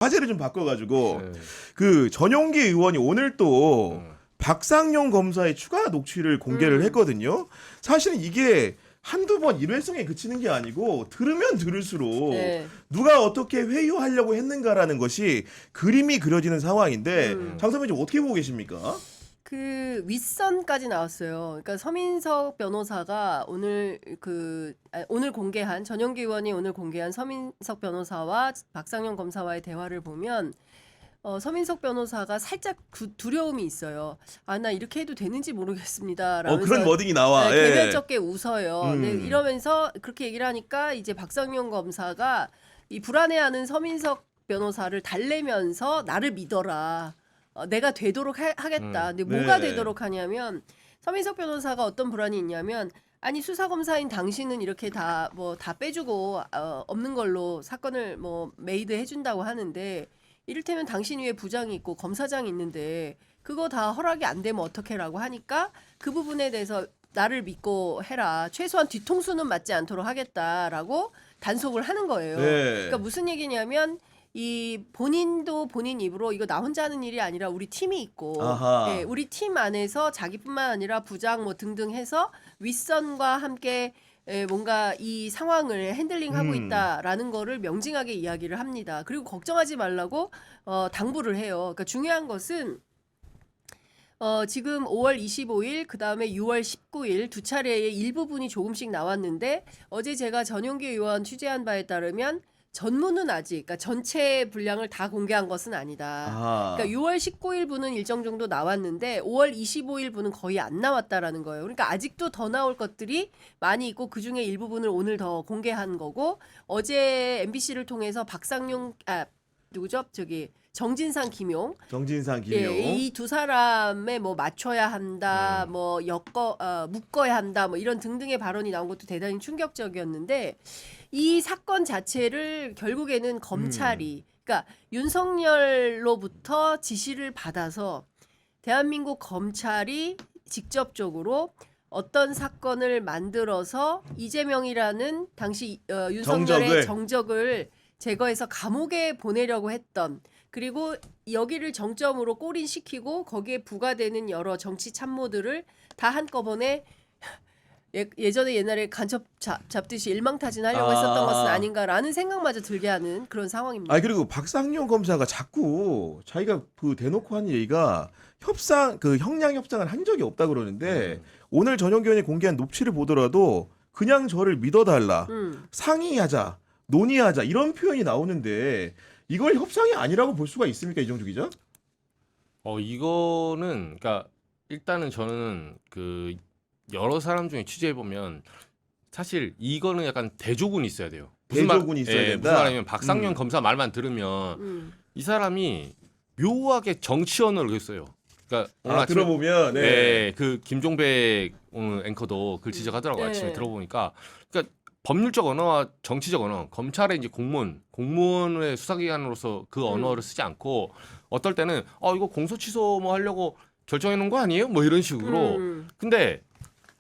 화제를 좀 바꿔가지고 네. 그 전용기 의원이 오늘 또 박상용 검사의 추가 녹취를 공개를 했거든요. 사실은 이게 한두 번 일회성에 그치는 게 아니고 들으면 들을수록 네. 누가 어떻게 회유하려고 했는가라는 것이 그림이 그려지는 상황인데 장 선배님 어떻게 보고 계십니까? 그 윗선까지 나왔어요. 그러니까 서민석 변호사가 오늘 오늘 공개한 전용기 의원이 오늘 공개한 서민석 변호사와 박상용 검사와의 대화를 보면 서민석 변호사가 살짝 두려움이 있어요. 아, 나 이렇게 해도 되는지 모르겠습니다. 라면서 그런 워딩이 나와. 예. 개별적게 웃어요. 네, 이러면서 그렇게 얘기를 하니까 이제 박상용 검사가 이 불안해하는 서민석 변호사를 달래면서 나를 믿어라. 내가 되도록 하겠다. 근데 뭐가 네. 되도록 하냐면 서민석 변호사가 어떤 불안이 있냐면 아니 수사검사인 당신은 이렇게 다 빼주고 없는 걸로 사건을 메이드 해준다고 하는데 이를테면 당신 위에 부장이 있고 검사장이 있는데 그거 다 허락이 안 되면 어떡해라고 하니까 그 부분에 대해서 나를 믿고 해라. 최소한 뒤통수는 맞지 않도록 하겠다라고 단속을 하는 거예요. 네. 그러니까 무슨 얘기냐면 이 본인도 본인 입으로 이거 나 혼자 하는 일이 아니라 우리 팀이 있고 예, 우리 팀 안에서 자기뿐만 아니라 부장 등등 해서 윗선과 함께 뭔가 이 상황을 핸들링하고 있다라는 거를 명징하게 이야기를 합니다. 그리고 걱정하지 말라고 당부를 해요. 그러니까 중요한 것은 지금 5월 25일 그다음에 6월 19일 두 차례의 일부분이 조금씩 나왔는데 어제 제가 전용기 의원 취재한 바에 따르면 전문은 아직 그러니까 전체 분량을 다 공개한 것은 아니다. 그러니까 6월 19일 분은 일정 정도 나왔는데 5월 25일 분은 거의 안 나왔다라는 거예요. 그러니까 아직도 더 나올 것들이 많이 있고 그중에 일부분을 오늘 더 공개한 거고 어제 MBC를 통해서 박상용 누구죠? 정진상 김용. 예, 이 두 사람에 맞춰야 한다, 묶어야 한다, 이런 등등의 발언이 나온 것도 대단히 충격적이었는데 이 사건 자체를 결국에는 검찰이, 그러니까 윤석열로부터 지시를 받아서 대한민국 검찰이 직접적으로 어떤 사건을 만들어서 이재명이라는 당시 윤석열의 정적을 제거해서 감옥에 보내려고 했던 그리고 여기를 정점으로 꼬린시키고 거기에 부과되는 여러 정치 참모들을 다 한꺼번에 예전에 옛날에 간첩 잡듯이 일망타진하려고 했었던 것은 아닌가라는 생각마저 들게 하는 그런 상황입니다. 그리고 박상용 검사가 자꾸 자기가 대놓고 한 얘기가 형량 협상을 한 적이 없다 그러는데 오늘 전용기 의원이 공개한 녹취를 보더라도 그냥 저를 믿어달라, 상의하자, 논의하자 이런 표현이 나오는데 이걸 협상이 아니라고 볼 수가 있습니까, 이정주 기자? 이거는 그러니까 일단은 저는 여러 사람 중에 취재해 보면 사실 이거는 약간 대조군이 있어야 돼요. 대조군이 있어야 된다. 무슨 말이냐면 박상용 검사 말만 들으면 이 사람이 묘하게 정치 언어를 써요. 그러니까 들어보면 그 김종백 오늘 앵커도 글 지적하더라고요. 아침에 들어보니까 그러니까 법률적 언어와 정치적 언어, 검찰의 이제 공무원의 수사기관으로서 그 언어를 쓰지 않고 어떨 때는 이거 공소 취소 하려고 결정해 놓은 거 아니에요? 이런 식으로. 근데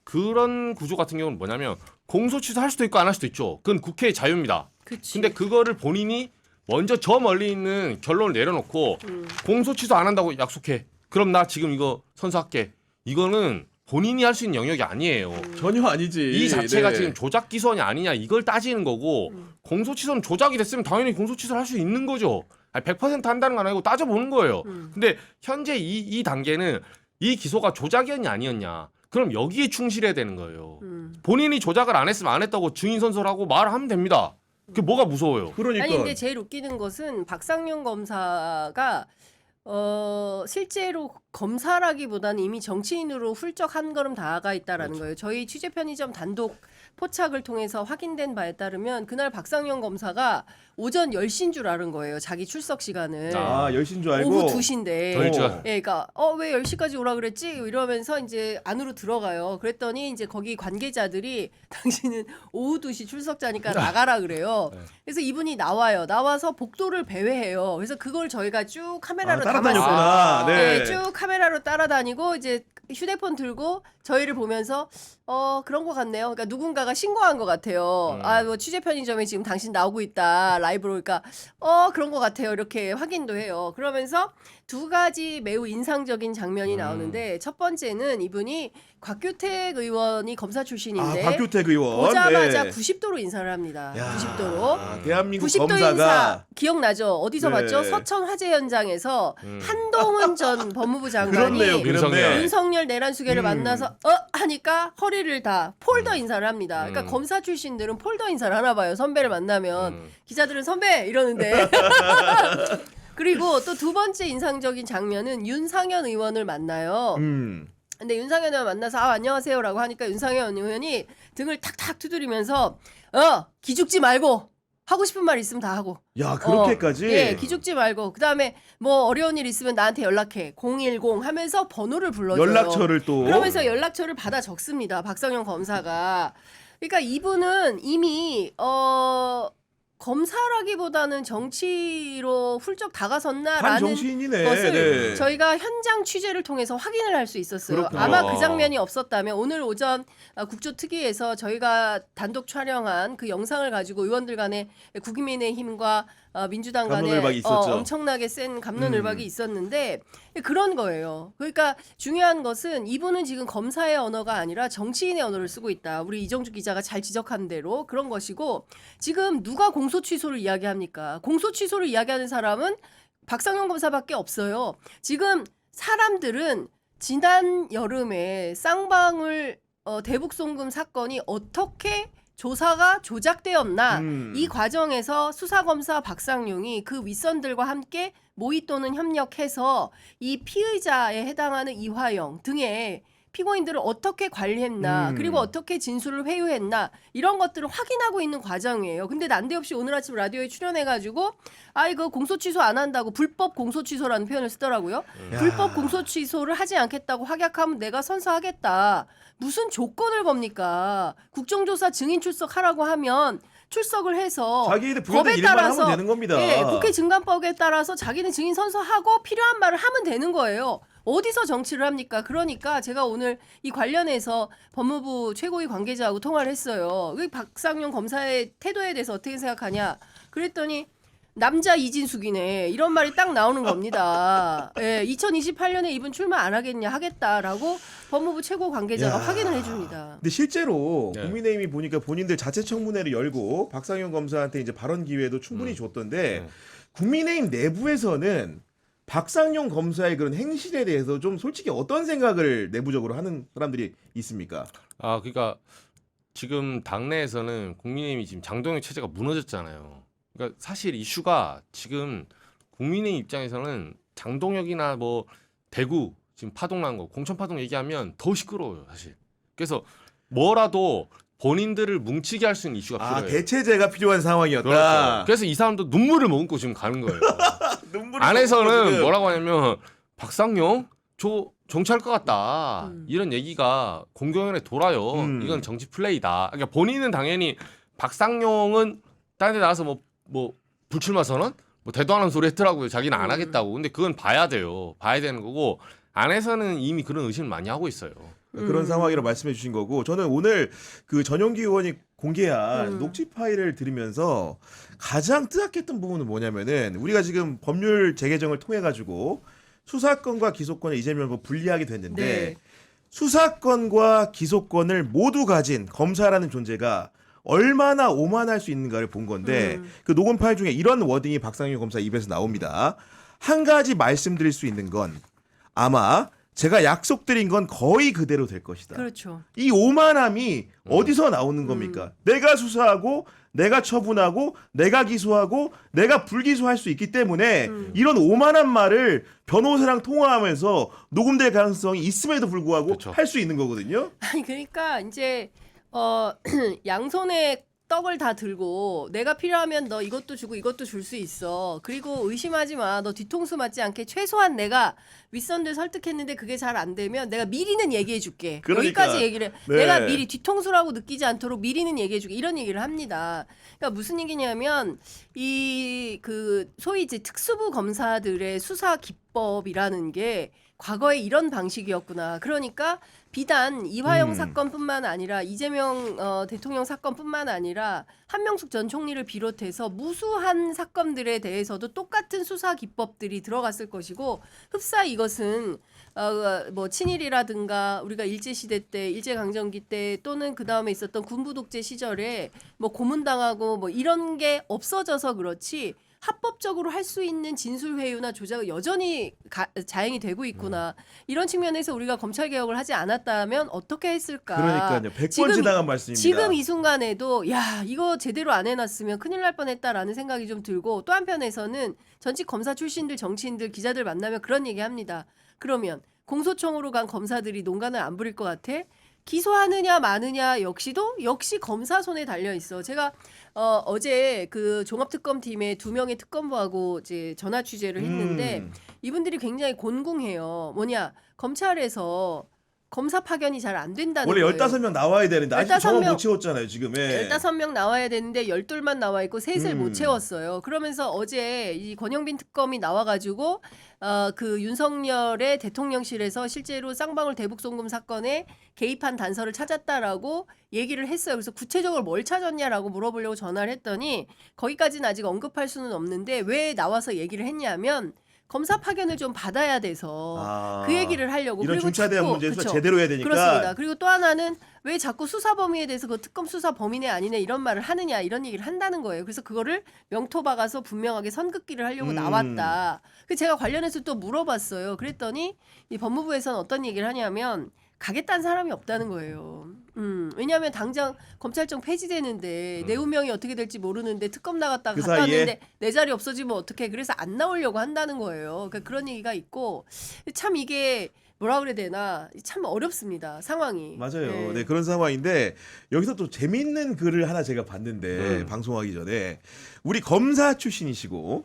그런 구조 같은 경우는 뭐냐면 공소 취소할 수도 있고 안 할 수도 있죠. 그건 국회의 자유입니다. 그치. 근데 그거를 본인이 먼저 저 멀리 있는 결론을 내려놓고 공소 취소 안 한다고 약속해. 그럼 나 지금 이거 선서할게. 이거는 본인이 할 수 있는 영역이 아니에요. 전혀 아니지. 이 자체가 지금 조작 기소냐 아니냐 이걸 따지는 거고 공소 취소는 조작이 됐으면 당연히 공소 취소를 할 수 있는 거죠. 100% 한다는 건 아니고 따져보는 거예요. 근데 현재 이 단계는 이 기소가 조작이었냐 아니었냐. 그럼 여기에 충실해야 되는 거예요. 본인이 조작을 안 했으면 안 했다고 증인 선서하고 말을 하면 됩니다. 그게 뭐가 무서워요. 그러니까. 아니 근데 제일 웃기는 것은 박상용 검사가 실제로 검사라기보다는 이미 정치인으로 훌쩍 한 걸음 다가 있다라는 거예요. 저희 취재 편의점 단독 포착을 통해서 확인된 바에 따르면 그날 박상용 검사가 오전 10시인 줄 알은 거예요. 자기 출석 시간을. 10시인 줄 알고. 오후 2시인데. 더 일찍. 그러니까 왜 10시까지 오라 그랬지? 이러면서 이제 안으로 들어가요. 그랬더니 이제 거기 관계자들이 당신은 오후 2시 출석자니까 나가라 그래요. 그래서 이분이 나와요. 나와서 복도를 배회해요. 그래서 그걸 저희가 쭉 카메라로 따라다녔구나. 네, 쭉 카메라로 따라다니고 이제 휴대폰 들고 저희를 보면서 그런 것 같네요. 그러니까 누군가가 신고한 것 같아요. 뭐 취재 편의점에 지금 당신 나오고 있다 라이브로. 그러니까 그런 것 같아요. 이렇게 확인도 해요. 그러면서 두 가지 매우 인상적인 장면이 나오는데 첫 번째는 이분이 곽규택 의원이 검사 출신인데 곽규택 의원 보자마자 네. 90도로 인사를 합니다. 야, 90도로. 대한민국 90도 검사가 인사 기억나죠? 어디서 네. 봤죠? 서천 화재 현장에서 한동훈 전 법무부 장관이 그렇네요. 윤석열. 윤석열 내란수계를 만나서 하니까 허리를 다 폴더 인사를 합니다. 그러니까 검사 출신들은 폴더 인사를 하나 봐요. 선배를 만나면 기자들은 선배 이러는데 그리고 또 두 번째 인상적인 장면은 윤상현 의원을 만나요. 근데 윤상현 의원 만나서 안녕하세요라고 하니까 윤상현 의원이 등을 탁탁 두드리면서 기죽지 말고 하고 싶은 말 있으면 다 하고. 야 그렇게까지 예, 기죽지 말고 그다음에 뭐 어려운 일 있으면 나한테 연락해. 010 하면서 번호를 불러줘요. 연락처를 또 그러면서 연락처를 받아 적습니다. 박상영 검사가. 그러니까 이분은 이미 검사라기보다는 정치로 훌쩍 다가섰나라는 반정치인이네. 것을 네. 저희가 현장 취재를 통해서 확인을 할 수 있었어요. 그렇군요. 아마 그 장면이 없었다면 오늘 오전 국조특위에서 저희가 단독 촬영한 그 영상을 가지고 의원들 간에 국민의힘과 민주당 간에 갑론을박이 있었죠. 엄청나게 센 갑론을박이 있었는데 그런 거예요. 그러니까 중요한 것은 이분은 지금 검사의 언어가 아니라 정치인의 언어를 쓰고 있다. 우리 이정주 기자가 잘 지적한 대로 그런 것이고 지금 누가 공소 취소를 이야기합니까? 공소 취소를 이야기하는 사람은 박상영 검사밖에 없어요. 지금 사람들은 지난 여름에 쌍방울 대북 송금 사건이 어떻게 조사가 조작되었나 이 과정에서 수사검사 박상용이 그 윗선들과 함께 모의 또는 협력해서 이 피의자에 해당하는 이화영 등의 피고인들을 어떻게 관리했나 그리고 어떻게 진술을 회유했나 이런 것들을 확인하고 있는 과정이에요. 근데 난데없이 오늘 아침 라디오에 출연해가지고 이거 공소 취소 안 한다고 불법 공소 취소라는 표현을 쓰더라고요. 불법 공소 취소를 하지 않겠다고 확약하면 내가 선서하겠다. 무슨 조건을 겁니까? 국정조사 증인 출석하라고 하면 출석을 해서 자기들 법에 부여된 일만 따라서 하면 되는 겁니다. 예, 국회 증감법에 따라서 자기는 증인 선서하고 필요한 말을 하면 되는 거예요. 어디서 정치를 합니까? 그러니까 제가 오늘 이 관련해서 법무부 최고위 관계자하고 통화를 했어요. 박상용 검사의 태도에 대해서 어떻게 생각하냐? 그랬더니 남자 이진숙이네 이런 말이 딱 나오는 겁니다. 예, 2028년에 이분 출마 안 하겠냐 하겠다라고 법무부 최고 관계자가 확인을 해줍니다. 근데 실제로 네. 국민의힘이 보니까 본인들 자체 청문회를 열고 박상영 검사한테 이제 발언 기회도 충분히 줬던데 국민의힘 내부에서는 박상용 검사의 그런 행실에 대해서 좀 솔직히 어떤 생각을 내부적으로 하는 사람들이 있습니까? 그러니까 지금 당내에서는 국민의힘이 지금 장동혁 체제가 무너졌잖아요. 그러니까 사실 이슈가 지금 국민의힘 입장에서는 장동혁이나 뭐 대구 지금 파동 난 거, 공천 파동 얘기하면 더 시끄러워요, 사실. 그래서 뭐라도 본인들을 뭉치게 할 수 있는 이슈가 필요해요. 대체제가 필요한 상황이었다. 그렇죠. 그래서 이 사람도 눈물을 머금고 지금 가는 거예요. 눈물이 안에서는 지금. 뭐라고 하냐면 박상용 정치할 것 같다 이런 얘기가 공경연에 돌아요. 이건 정치 플레이다. 그러니까 본인은 당연히 박상용은 다른 데 나가서 뭐 불출마 선언 뭐 대도 안 하는 소리 했더라고요. 자기는 안 하겠다고. 근데 그건 봐야 돼요. 봐야 되는 거고 안에서는 이미 그런 의심을 많이 하고 있어요. 그런 상황이라고 말씀해 주신 거고 저는 오늘 그 전용기 의원이 공개한 녹취 파일을 들으면서 가장 뜨악했던 부분은 뭐냐면은 우리가 지금 법률 재개정을 통해 가지고 수사권과 기소권을 이재명과 분리하게 됐는데 네. 수사권과 기소권을 모두 가진 검사라는 존재가 얼마나 오만할 수 있는가를 본 건데 그 녹음 파일 중에 이런 워딩이 박상용 검사 입에서 나옵니다. 한 가지 말씀드릴 수 있는 건 아마 제가 약속드린 건 거의 그대로 될 것이다. 그렇죠. 이 오만함이 어디서 나오는 겁니까? 내가 수사하고 내가 처분하고 내가 기소하고 내가 불기소할 수 있기 때문에 이런 오만한 말을 변호사랑 통화하면서 녹음될 가능성이 있음에도 불구하고 그렇죠. 할 수 있는 거거든요. 아니 그러니까 이제 양손에 떡을 다 들고 내가 필요하면 너 이것도 주고 이것도 줄 수 있어. 그리고 의심하지 마. 너 뒤통수 맞지 않게 최소한 내가 윗선들 설득했는데 그게 잘 안 되면 내가 미리는 얘기해 줄게. 그러니까, 여기까지 얘기를 해. 네. 내가 미리 뒤통수라고 느끼지 않도록 미리는 얘기해 줄게. 이런 얘기를 합니다. 그러니까 무슨 얘기냐면 이 그 소위 이제 특수부 검사들의 수사 기법이라는 게 과거에 이런 방식이었구나. 그러니까 비단 이화영 사건뿐만 아니라 이재명 대통령 사건뿐만 아니라 한명숙 전 총리를 비롯해서 무수한 사건들에 대해서도 똑같은 수사 기법들이 들어갔을 것이고 흡사 이것은 뭐 친일이라든가 우리가 일제시대 때 일제강점기 때 또는 그 다음에 있었던 군부 독재 시절에 뭐 고문당하고 뭐 이런 게 없어져서 그렇지 합법적으로 할 수 있는 진술 회유나 조작은 여전히 자행이 되고 있구나. 이런 측면에서 우리가 검찰 개혁을 하지 않았다면 어떻게 했을까? 그러니까요. 100번 지금- 지나간 말씀입니다. 지금 이 순간에도 야 이거 제대로 안 해놨으면 큰일 날 뻔했다라는 생각이 좀 들고 또 한편에서는 전직 검사 출신들 정치인들 기자들 만나면 그런 얘기합니다. 그러면 공소청으로 간 검사들이 농간을 안 부릴 것 같아? 기소하느냐 마느냐 역시 검사 손에 달려 있어. 제가 어제 그 종합특검팀의 2명의 특검부하고 이제 전화 취재를 했는데 이분들이 굉장히 곤궁해요. 뭐냐 검찰에서 검사 파견이 잘 안 된다는 원래 거예요. 15명 나와야 되는데 아직 15 정원 명. 못 채웠잖아요 지금. 예. 15명 나와야 되는데 12만 나와 있고 셋을 못 채웠어요. 그러면서 어제 이 권영빈 특검이 나와가지고 그 윤석열의 대통령실에서 실제로 쌍방울 대북송금 사건에 개입한 단서를 찾았다라고 얘기를 했어요. 그래서 구체적으로 뭘 찾았냐라고 물어보려고 전화를 했더니 거기까지는 아직 언급할 수는 없는데 왜 나와서 얘기를 했냐면 검사 파견을 좀 받아야 돼서 그 얘기를 하려고. 이런 그리고 중차대한 자꾸- 문제에서 그쵸. 제대로 해야 되니까. 그렇습니다. 그리고 또 하나는 왜 자꾸 수사 범위에 대해서 그 특검 수사 범인이 아니네 이런 말을 하느냐 이런 얘기를 한다는 거예요. 그래서 그거를 명토 박아서 분명하게 선긋기를 하려고 나왔다. 그래서 제가 관련해서 또 물어봤어요. 그랬더니 이 법무부에서는 어떤 얘기를 하냐면 가겠다는 사람이 없다는 거예요. 왜냐하면 당장 검찰청 폐지되는데 내 운명이 어떻게 될지 모르는데 특검 나갔다가 그 갔다 사이에? 왔는데 내 자리 없어지면 어떡해. 그래서 안 나오려고 한다는 거예요. 그러니까 그런 얘기가 있고 참 이게 뭐라 그래야 되나 참 어렵습니다. 상황이. 맞아요. 네, 그런 상황인데 여기서 또 재밌는 글을 하나 제가 봤는데 음. 방송하기 전에 우리 검사 출신이시고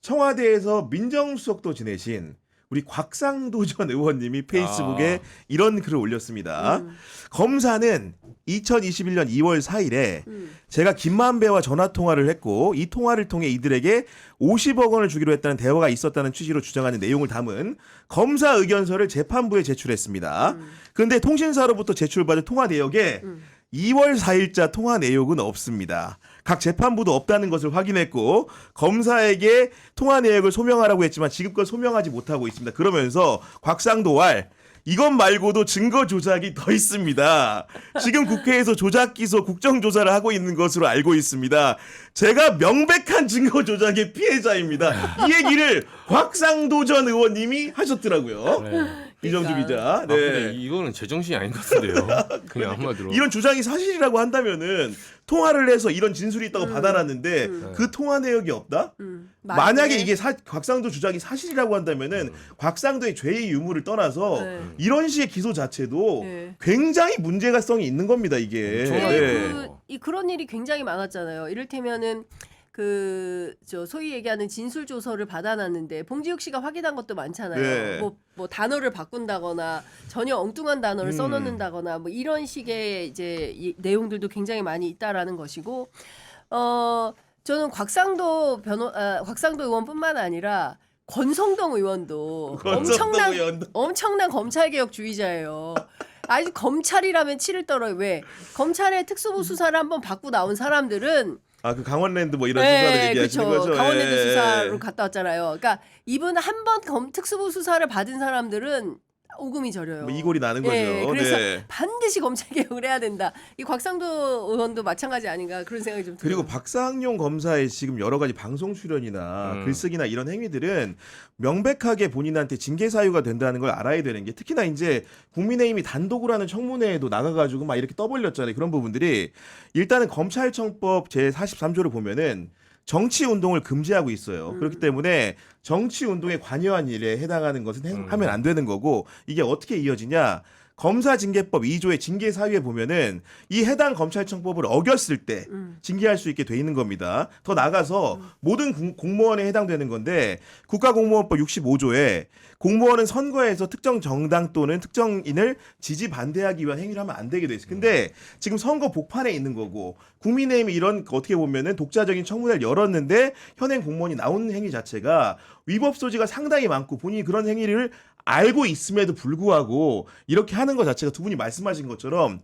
청와대에서 민정수석도 지내신 우리 곽상도 전 의원님이 페이스북에 이런 글을 올렸습니다. 검사는 2021년 2월 4일에 제가 김만배와 전화 통화를 했고 이 통화를 통해 이들에게 50억 원을 주기로 했다는 대화가 있었다는 취지로 주장하는 내용을 담은 검사 의견서를 재판부에 제출했습니다. 그런데 통신사로부터 제출받은 통화 내역에 2월 4일자 통화 내역은 없습니다. 각 재판부도 없다는 것을 확인했고 검사에게 통화 내역을 소명하라고 했지만 지금껏 소명하지 못하고 있습니다. 그러면서 곽상도왈 이것 말고도 증거 조작이 더 있습니다. 지금 국회에서 조작 기소 국정조사를 하고 있는 것으로 알고 있습니다. 제가 명백한 증거 조작의 피해자입니다. 이 얘기를 곽상도 전 의원님이 하셨더라고요. 네. 이정주 기자. 아, 근데 이거는 제정신이 아닌 것 같은데요. 그냥 한마디로. 이런 주장이 사실이라고 한다면은 통화를 해서 이런 진술이 있다고 받아놨는데 그 통화 내역이 없다? 만약에 이게 곽상도 주장이 사실이라고 한다면은 곽상도의 죄의 유무를 떠나서 네. 이런 식의 기소 자체도 네. 굉장히 문제가성이 있는 겁니다 이게. 엄청나요. 그런 일이 굉장히 많았잖아요. 이를테면은 저 소위 얘기하는 진술 조서를 받아놨는데 봉지욱 씨가 확인한 것도 많잖아요. 네. 뭐 단어를 바꾼다거나 전혀 엉뚱한 단어를 써놓는다거나 뭐 이런 식의 이제 내용들도 굉장히 많이 있다라는 것이고 저는 곽상도 의원뿐만 아니라 권성동 의원도 권성동 의원도. 엄청난 검찰개혁주의자예요. 아니 검찰이라면 치를 떨어요. 왜? 검찰의 특수부 수사를 한번 받고 나온 사람들은 아 그 강원랜드 뭐 이런 수사를 얘기하시는 그쵸. 거죠? 강원랜드 예. 수사로 갔다 왔잖아요. 그러니까 이분 한 번 특수부 수사를 받은 사람들은 오금이 저려요. 뭐 이골이 나는 거죠. 그래서 네. 반드시 검찰 개혁을 해야 된다. 이 곽상도 의원도 마찬가지 아닌가 그런 생각이 좀 들어요. 그리고 박상용 검사의 지금 여러 가지 방송 출연이나 글쓰기나 이런 행위들은 명백하게 본인한테 징계 사유가 된다는 걸 알아야 되는 게 특히나 이제 국민의힘이 단독으로 하는 청문회에도 나가가지고 막 이렇게 떠벌렸잖아요. 그런 부분들이 일단은 검찰청법 제43조를 보면은 정치 운동을 금지하고 있어요. 그렇기 때문에 정치 운동에 관여한 일에 해당하는 것은 하면 안 되는 거고 이게 어떻게 이어지냐? 검사징계법 2조의 징계사유에 보면은 이 해당 검찰청법을 어겼을 때 징계할 수 있게 돼 있는 겁니다. 더 나아가서 모든 공무원에 해당되는 건데 국가공무원법 65조에 공무원은 선거에서 특정 정당 또는 특정인을 지지 반대하기 위한 행위를 하면 안 되게 돼 있어요. 근데 지금 선거 복판에 있는 거고 국민의힘이 이런 어떻게 보면은 독자적인 청문회를 열었는데 현행 공무원이 나오는 행위 자체가 위법 소지가 상당히 많고 본인이 그런 행위를 알고 있음에도 불구하고 이렇게 하는 것 자체가 두 분이 말씀하신 것처럼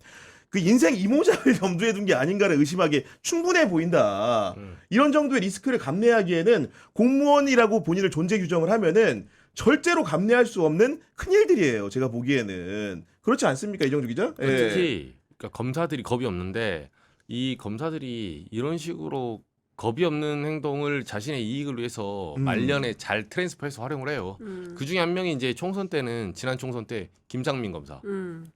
그 인생 이모작을 염두에 둔 게 아닌가를 의심하기에 충분해 보인다. 이런 정도의 리스크를 감내하기에는 공무원이라고 본인을 존재 규정을 하면은 절대로 감내할 수 없는 큰일들이에요. 제가 보기에는. 그렇지 않습니까? 이정주 기자? 예. 특히 그러니까 검사들이 겁이 없는데 이 검사들이 이런 식으로 겁이 없는 행동을 자신의 이익을 위해서 말년에 잘 트랜스퍼해서 활용을 해요. 그 중에 한 명이 이제 총선 때는 지난 총선 때 김상민 검사.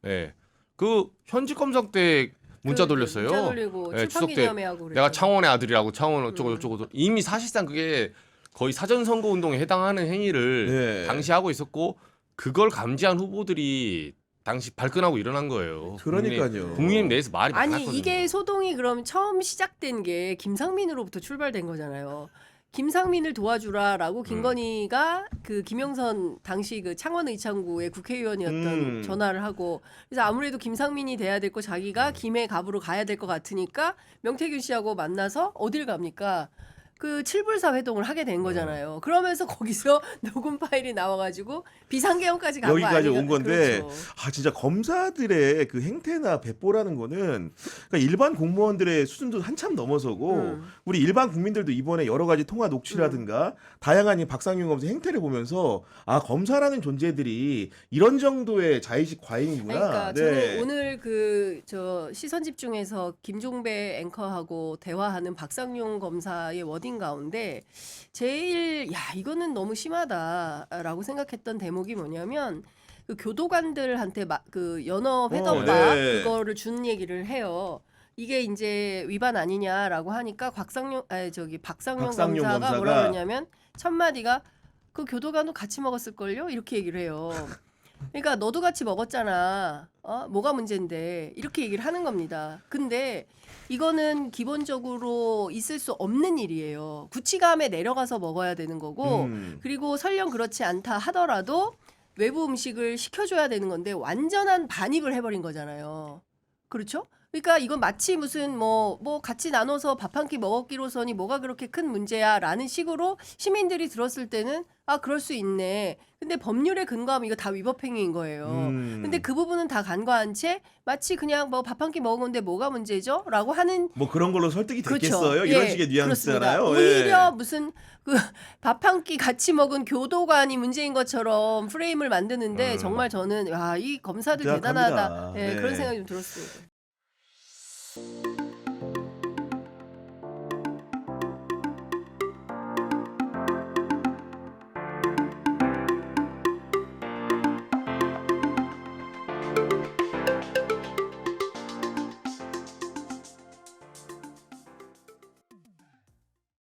예. 그 현직 검사 때 문자 돌렸어요. 문자 돌리고 예, 추석 때 출판기념회하고 내가 창원의 아들이라고 창원 어쩌고 저쩌고 이미 사실상 그게 거의 사전 선거 운동에 해당하는 행위를 네. 당시 하고 있었고 그걸 감지한 후보들이 당시 발끈하고 일어난 거예요. 그러니까요. 국민의힘 내에서 말이 아니 많았거든요. 이게 소동이 그럼 처음 시작된 게 김상민으로부터 출발된 거잖아요. 김상민을 도와주라라고 김건희가 그 김영선 당시 그 창원 의창구의 국회의원이었던 전화를 하고 그래서 아무래도 김상민이 돼야 될 거 자기가 김해 갑으로 가야 될 것 같으니까 명태균 씨하고 만나서 어딜 갑니까? 그 칠불사 회동을 하게 된 거잖아요. 그러면서 거기서 녹음 파일이 나와가지고 비상계엄까지 간 거 아니에요? 여기까지 온 건데 그렇죠. 아 진짜 검사들의 그 행태나 배보라는 거는 그러니까 일반 공무원들의 수준도 한참 넘어서고 우리 일반 국민들도 이번에 여러 가지 통화 녹취라든가 다양한 이 박상용 검사 행태를 보면서 아 검사라는 존재들이 이런 정도의 자의식 과잉이구나. 그러니까 네. 저는 오늘 그 저 시선 집중에서 김종배 앵커하고 대화하는 박상용 검사의 워딩 가운데 제일 야 이거는 너무 심하다라고 생각했던 대목이 뭐냐면 그 교도관들한테 그 연어 회덮밥 네. 그거를 준 얘기를 해요. 이게 이제 위반 아니냐라고 하니까 박상용 검사가 뭐라 그러냐면 첫 마디가 그 교도관도 같이 먹었을걸요 이렇게 얘기를 해요. 그러니까 너도 같이 먹었잖아. 뭐가 문제인데 이렇게 얘기를 하는 겁니다. 근데 이거는 기본적으로 있을 수 없는 일이에요. 구치감에 내려가서 먹어야 되는 거고 그리고 설령 그렇지 않다 하더라도 외부 음식을 시켜줘야 되는 건데 완전한 반입을 해버린 거잖아요. 그렇죠? 그러니까 이건 마치 무슨 뭐 같이 나눠서 밥 한 끼 먹었기로서니 뭐가 그렇게 큰 문제야라는 식으로 시민들이 들었을 때는 아 그럴 수 있네. 근데 법률에 근거하면 이거 다 위법행위인 거예요. 근데 그 부분은 다 간과한 채 마치 그냥 뭐 밥 한 끼 먹은 건데 뭐가 문제죠? 라고 하는 뭐 그런 걸로 설득이 그렇죠. 됐겠어요? 이런 식의 뉘앙스잖아요. 그렇습니다. 오히려 무슨 그 밥 한 끼 같이 먹은 교도관이 문제인 것처럼 프레임을 만드는데 정말 저는 이 검사들 대단합니다. 대단하다. 예, 네. 그런 생각이 좀 들었습니다.